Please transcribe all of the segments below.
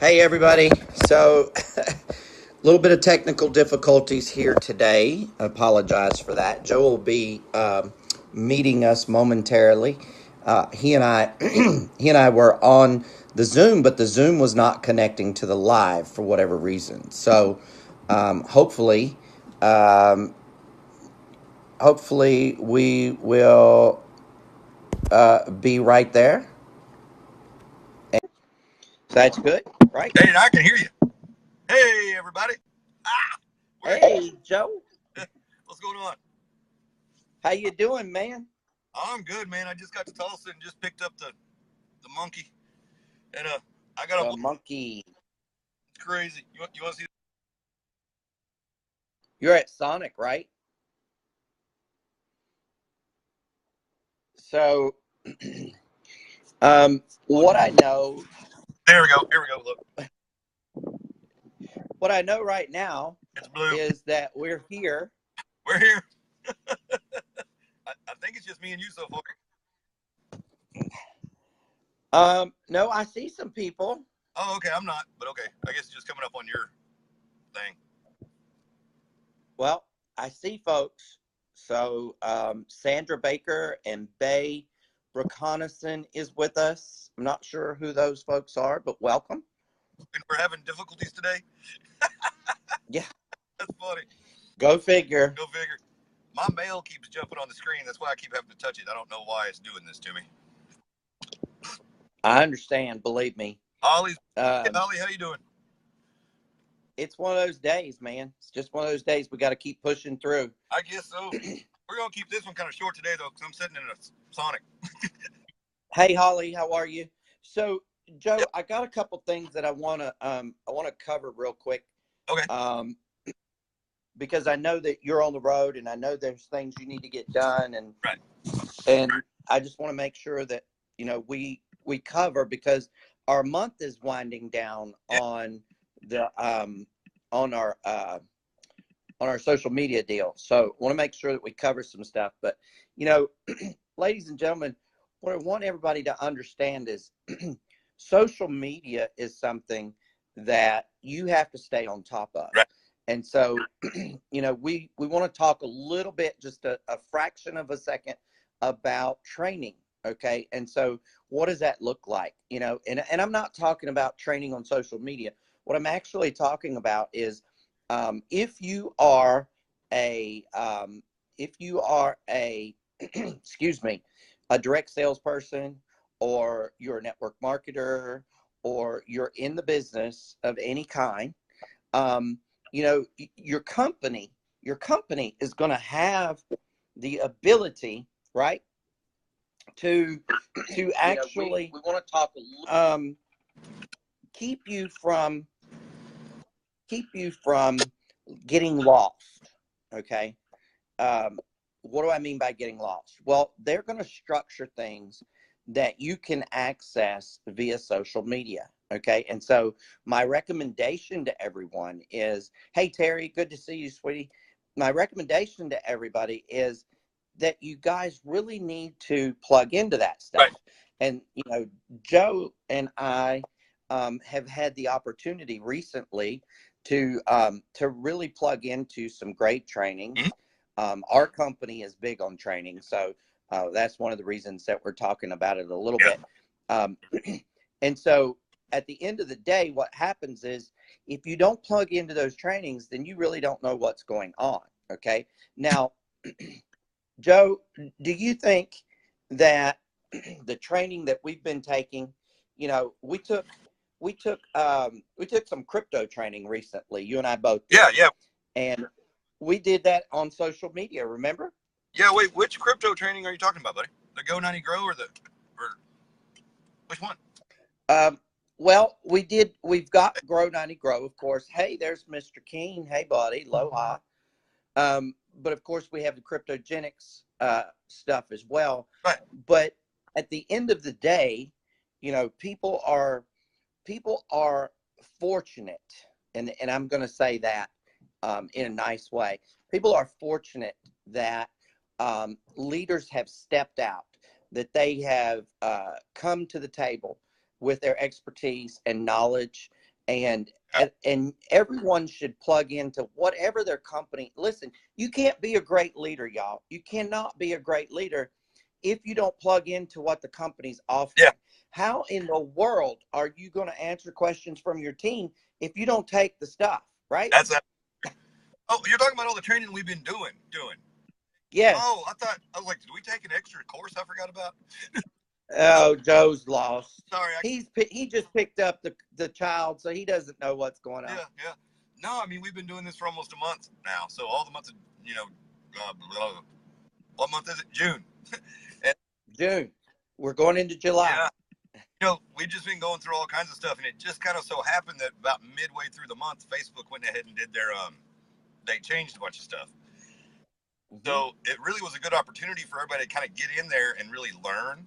Hey, everybody. So, a little bit of technical difficulties here today. I apologize for that. Joe will be meeting us momentarily. He and I, he and I were on the Zoom, but the Zoom was not connecting to the live for whatever reason. So, hopefully, um, hopefully we will be right there. So that's good, right? Hey, I can hear you. Hey, everybody. Ah, we're Hey, Joe. what's going on? How you doing, man? I'm good, man. I just got to Tulsa and just picked up the monkey, and I got a The monkey. crazy. You want to see? You're at Sonic, right? So, what I know, There we go. Here we go. Look, what I know right now it's blue. is that we're here. We're here. I think it's just me and you so far. No, I see some people. Oh, okay. I'm not, but okay. I guess it's just coming up on your thing. Well, I see folks. So, Sandra Baker and Bay Reconnaissance is with us. I'm not sure who those folks are, but welcome. And we're having difficulties today. Yeah, That's funny. go figure. Go figure. My mail keeps jumping on the screen. That's why I keep having to touch it. I don't know why it's doing this to me. I understand. Believe me. Ollie's. Hey, Um, Ollie, how you doing? it's one of those days, man. It's just one of those days we got to keep pushing through. I guess so. We're gonna keep this one kind of short today, though, because I'm sitting in a Sonic. Hey, Holly, how are you? So, Joe, Yep. I got a couple things that I want to cover real quick, Okay. um, because I know that you're on the road, and I know there's things you need to get done, Right. and I just want to make sure that we cover, because our month is winding down Yeah. the on our uh, on our social media deal. So, want to make sure that we cover some stuff. But you know, ladies and gentlemen, what I want everybody to understand is social media is something that you have to stay on top of. Right. And so, we want to talk a little bit, just a fraction of a second, about training. Okay. And so, what does that look like? And I'm not talking about training on social media. What I'm actually talking about is if you are a excuse me, a direct salesperson, or you're a network marketer, or you're in the business of any kind, um, your company is going to have the ability, right, to actually We want to talk a little. um, keep you from getting lost. Okay. um, what do I mean by getting lost? Well, they're going to structure things that you can access via social media. Okay. And so my recommendation to everyone is, hey, Terry, good to see you, sweetie. My recommendation to everybody is that you guys really need to plug into that Right. stuff. And, Joe and I have had the opportunity recently to really plug into some great Mm-hmm. trainings. Our company is big on training, so that's one of the reasons that we're talking about it a little Yeah. bit. Um, and so, at the end of the day, what happens is, if you don't plug into those trainings, then you really don't know what's going on. Okay. Now, Joe, do you think that the training that we've been taking, we took some crypto training recently. You and I both Yeah. did, Yeah. and we did that on social media. Remember? Yeah. Wait. Which crypto training are you talking about, buddy? The Go 90 Grow or which one? Um, well, we did. We've got Grow 90 Grow, of course. Hey, there's Mr. King. Hey, buddy. Aloha. But of course, we have the cryptogenics stuff as well. Right. But at the end of the day, people are fortunate, and I'm going to say that in a nice way. People are fortunate that leaders have stepped out, that they have come to the table with their expertise and knowledge, and everyone should plug into whatever their company. Listen, you can't be a great leader, y'all. You cannot be a great leader if you don't plug into what the company's offering. Yeah. How in the world are you going to answer questions from your team if you don't take the stuff, right? That's that. Oh, you're talking about all the training we've been doing. Yes. Oh, I was like, did we take an extra course I forgot about? Oh, Joe's lost. Sorry. He just picked up the child, so he doesn't know what's going on. Yeah. No, I mean, we've been doing this for almost a month now. So all the months of, what month is it? June. June. We're going into July. Yeah. We've just been going through all kinds of stuff, and it just kind of so happened that about midway through the month, Facebook went ahead and did their, they changed a bunch of stuff. Mm-hmm. So it really was a good opportunity for everybody to kind of get in there and really learn.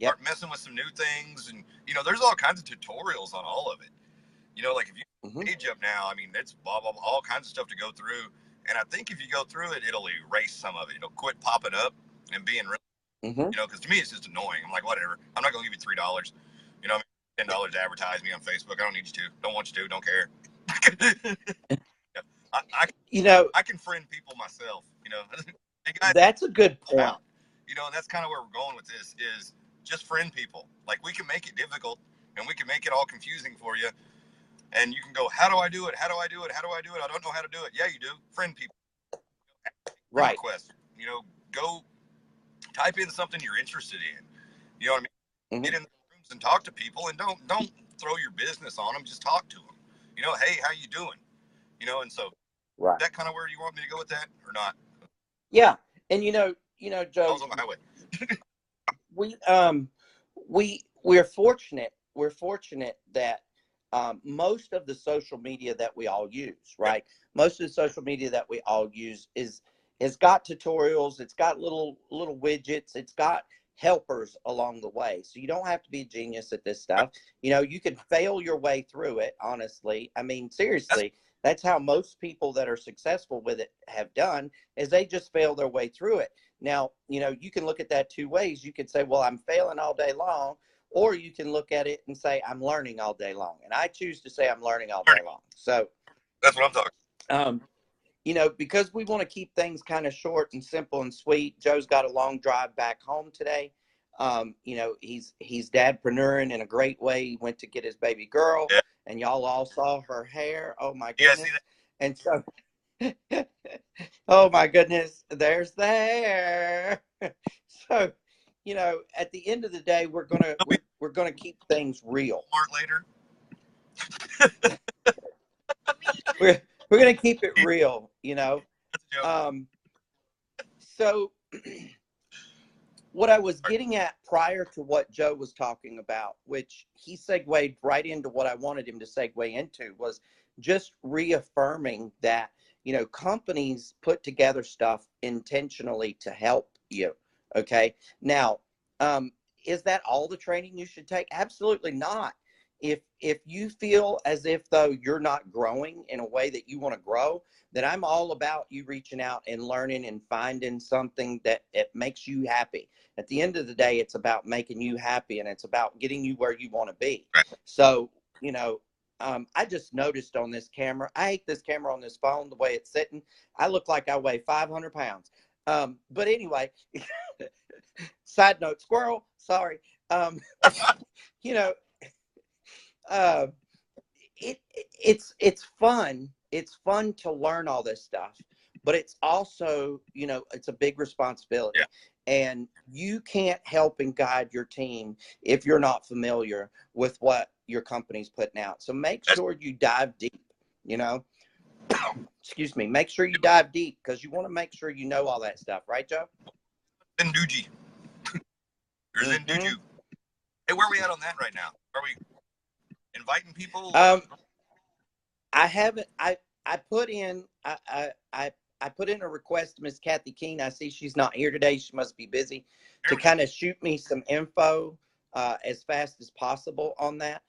Start messing with some new things, and there's all kinds of tutorials on all of it. Like if you page up now, I mean, it's blah blah blah, all kinds of stuff to go through. And I think if you go through it, it'll erase some of it. It'll quit popping up and being really, because to me it's just annoying. I'm like, whatever. I'm not gonna give you $3. $10 to advertise me on Facebook. I don't need you to. Don't want you to. Don't care. I can friend people myself. Hey guys, that's a good point. And that's kind of where we're going with this is. Just friend people. Like we can make it difficult and we can make it all confusing for you. And you can go, how do I do it? How do I do it? How do I do it? I don't know how to do it. Yeah, you do. Friend people. Right. Request. Go type in something you're interested in. You know what I mean? Get in the rooms and talk to people, and don't throw your business on them. Just talk to them. Hey, how you doing? And so right. Is that kind of where you want me to go with that or not? Yeah. And Joe, I was on the highway. We're fortunate that most of the social media that we all use, right? Most of the social media that we all use has got tutorials, it's got little widgets, it's got helpers along the way. So you don't have to be a genius at this stuff. You can fail your way through it, honestly. I mean, seriously, that's how most people that are successful with it have done, is they just fail their way through it. Now, you can look at that two ways. You can say, well, I'm failing all day long, or you can look at it and say, I'm learning all day long. And I choose to say I'm learning all day long. So that's what I'm talking. Because we want to keep things kind of short and simple and sweet. Joe's got a long drive back home today. He's dadpreneuring in a great way. He went to get his baby girl, and y'all all saw her hair. Oh my goodness. See that? And so oh my goodness, there's the hair. So, at the end of the day, we're gonna keep things real. Later. we're gonna keep it real, So what I was getting at prior to what Joe was talking about, which he segued right into what I wanted him to segue into, was just reaffirming that companies put together stuff intentionally to help you. Okay. Now, is that all the training you should take? Absolutely not. If you feel as if though you're not growing in a way that you want to grow, then I'm all about you reaching out and learning and finding something that it makes you happy. At the end of the day, it's about making you happy, and it's about getting you where you want to be. So, I just noticed on this camera, I hate this camera on this phone, the way it's sitting. I look like I weigh 500 pounds. But anyway, side note, squirrel, sorry. It's fun. It's fun to learn all this stuff, but it's also, it's a big responsibility. And you can't help and guide your team if you're not familiar with what your company's putting out. So make sure you dive deep, excuse me, make sure you dive deep, because you want to make sure you know all that stuff. Right, Joe? Zenduji. There's Zenduji. Hey, where are we at on that right now? Are we inviting people? I haven't. I put in. I put in a request to Miss Kathy Keene. I see she's not here today. She must be busy. To kind of shoot me some info as fast as possible on that.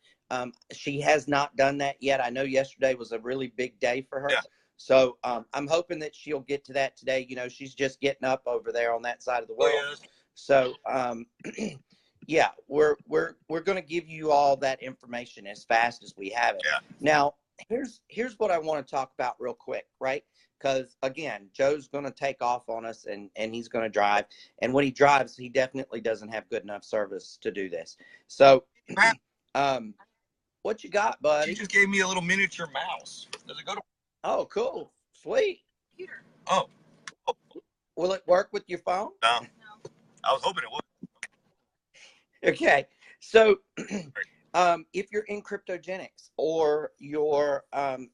She has not done that yet. I know yesterday was a really big day for her. So I'm hoping that she'll get to that today. She's just getting up over there on that side of the world. So, yeah, we're going to give you all that information as fast as we have it. Yeah. Now, here's what I want to talk about real quick, right? Because again, Joe's going to take off on us, and he's going to drive. And when he drives, he definitely doesn't have good enough service to do this. So, what you got, buddy? You just gave me a little miniature mouse. Does it go to? Oh, cool, sweet. Oh. Will it work with your phone? No. I was hoping it would. Okay, so if you're in cryptogenics, or you're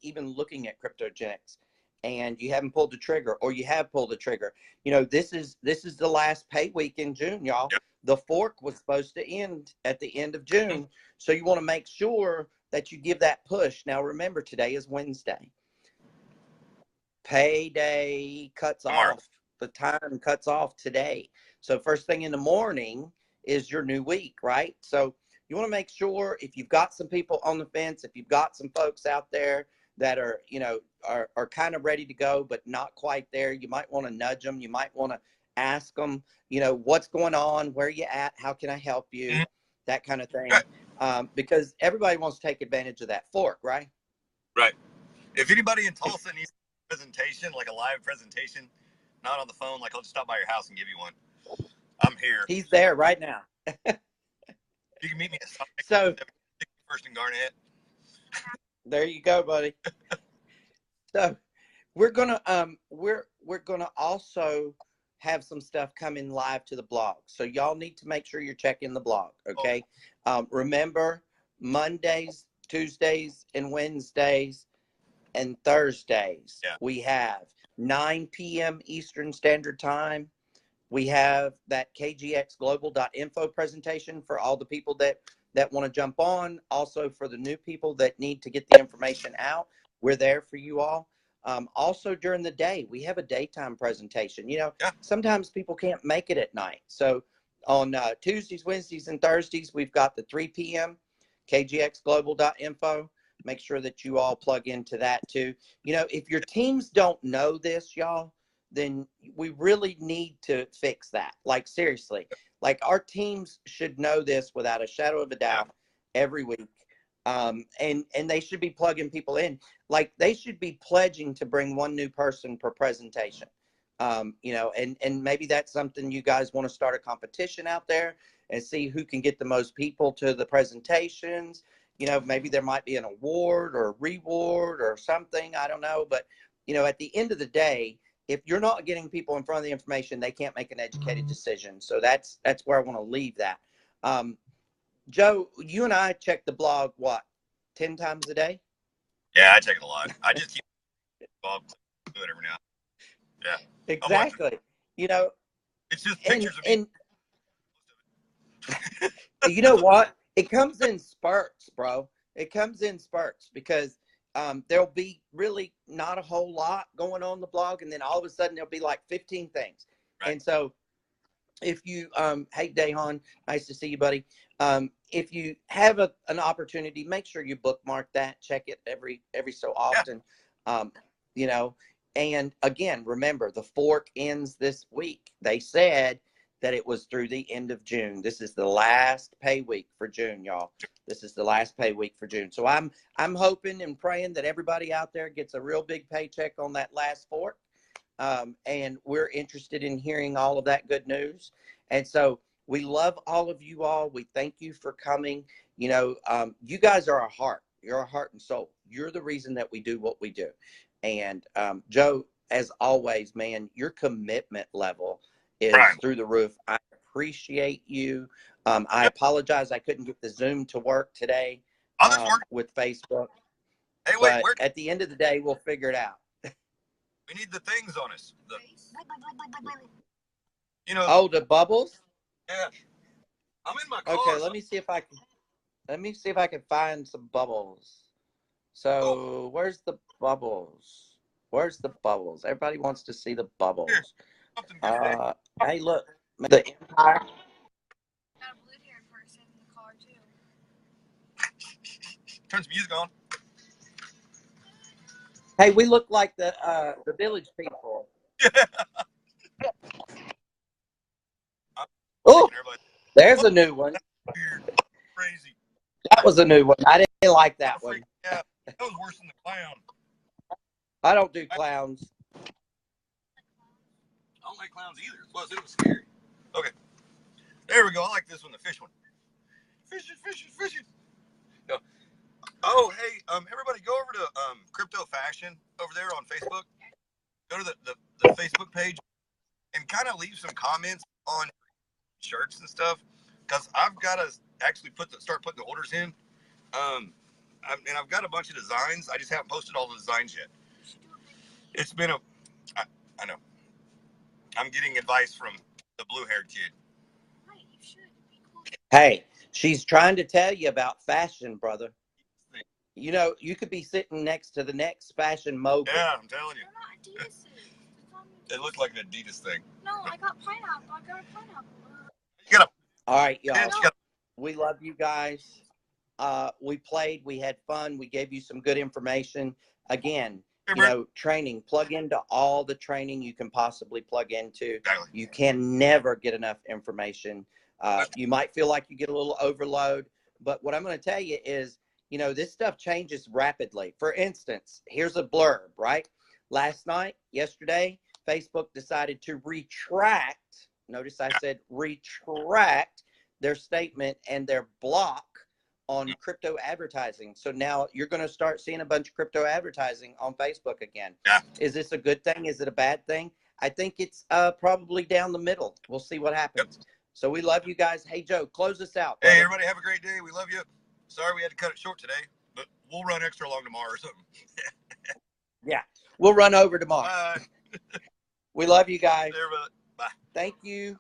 even looking at cryptogenics, and you haven't pulled the trigger, or you have pulled the trigger, this is the last pay week in June, y'all. Yep. The fork was supposed to end at the end of June, so you want to make sure that you give that push. Now, remember, today is Wednesday. Payday cuts off. The time cuts off today. So first thing in the morning is your new week, right? So you want to make sure, if you've got some people on the fence, if you've got some folks out there that are, are kind of ready to go, but not quite there, you might want to nudge them. You might want to ask them, what's going on, where you at, how can I help you, that kind of thing. Because everybody wants to take advantage of that fork, right? Right. If anybody in Tulsa needs a presentation, like a live presentation, not on the phone, like I'll just stop by your house and give you one. I'm here. He's there right now. You can meet me at First and Garnett. There you go, buddy. So we're gonna also have some stuff coming live to the blog. So y'all need to make sure you're checking the blog. Okay. Remember, Mondays, Tuesdays, and Wednesdays, and Thursdays, we have 9 p.m. Eastern Standard Time. We have that kgxglobal.info presentation for all the people that want to jump on. Also, for the new people that need to get the information out, we're there for you all. Also, during the day, we have a daytime presentation. Sometimes people can't make it at night. So on Tuesdays, Wednesdays, and Thursdays, we've got the 3 p.m. kgxglobal.info. Make sure that you all plug into that too. If your teams don't know this, y'all, then we really need to fix that. Like, seriously, like, our teams should know this without a shadow of a doubt every week. And they should be plugging people in. Like, they should be pledging to bring one new person per presentation. And maybe that's something you guys want to start a competition out there and see who can get the most people to the presentations. Maybe there might be an award or a reward or something. I don't know. But, at the end of the day, if you're not getting people in front of the information, they can't make an educated decision. So that's where I want to leave that. Joe, you and I check the blog, 10 times a day? Yeah, I check it a lot. I just keep do it every now. Yeah. Exactly. It's just pictures of me. You know what? It comes in spurts, bro. It comes in spurts because there'll be really not a whole lot going on the blog, and then all of a sudden there'll be like 15 things. Right. And so if you hey Dayhan, nice to see you, buddy. If you have an opportunity, make sure you bookmark that, check it every so often. And again, remember, the fork ends this week. They said that it was through the end of June. This is the last pay week for June, y'all. This is the last pay week for June. So I'm hoping and praying that everybody out there gets a real big paycheck on that last fork. And we're interested in hearing all of that good news. And so we love all of you all. We thank you for coming. You guys are our heart. You're our heart and soul. You're the reason that we do what we do. And Joe, as always, man, your commitment level is through the roof. I appreciate you. I apologize I couldn't get the Zoom to work today with Facebook. Hey, wait, but at the end of the day, we'll figure it out. We need the things on us. The bubbles? Yeah. I'm in my car. Okay, let me see if I can find some bubbles. So where's the bubbles? Where's the bubbles? Everybody wants to see the bubbles. Hey, look, the Empire. Got a blue-haired person in the car too. Turn some music on. Hey, we look like the village people. Oh, There's a new one. Weird. Crazy. That was a new one. I didn't like that one. Yeah, that was worse than the clown. I don't do clowns. I don't like clowns either. Plus, it was scary. Okay. There we go. I like this one, the fish one. Fishing, fishing, fishing. No. Oh, hey, everybody go over to Krypto Fashion over there on Facebook. Go to the Facebook page and kind of leave some comments on shirts and stuff, because I've got to actually start putting the orders in. And I've got a bunch of designs. I just haven't posted all the designs yet. It's been I know. I'm getting advice from the blue-haired kid. Right, you should. Be cool. Hey, she's trying to tell you about fashion, brother. You know, you could be sitting next to the next fashion mogul. Yeah, I'm telling you. They're not Adidas's. It looked like an Adidas thing. No, I got pineapple. I got a pineapple. You got All right, y'all. a We love you guys. We played. We had fun. We gave you some good information. Again, you know, training. Plug into all the training you can possibly plug into. Exactly. You can never get enough information. You might feel like you get a little overload, but what I'm going to tell you is, you know, this stuff changes rapidly. For instance, here's a blurb, right? Last night, yesterday, Facebook decided to retract. Notice I said retract their statement and their block on crypto advertising. So now you're going to start seeing a bunch of crypto advertising on Facebook again. Yeah. Is this a good thing? Is it a bad thing? I think it's probably down the middle. We'll see what happens. Yep. So we love you guys. Hey, Joe, close us out. Hey, everybody, have a great day. We love you. Sorry we had to cut it short today, but we'll run extra long tomorrow or something. Yeah, we'll run over tomorrow. Bye. We love you guys. Bye. Thank you.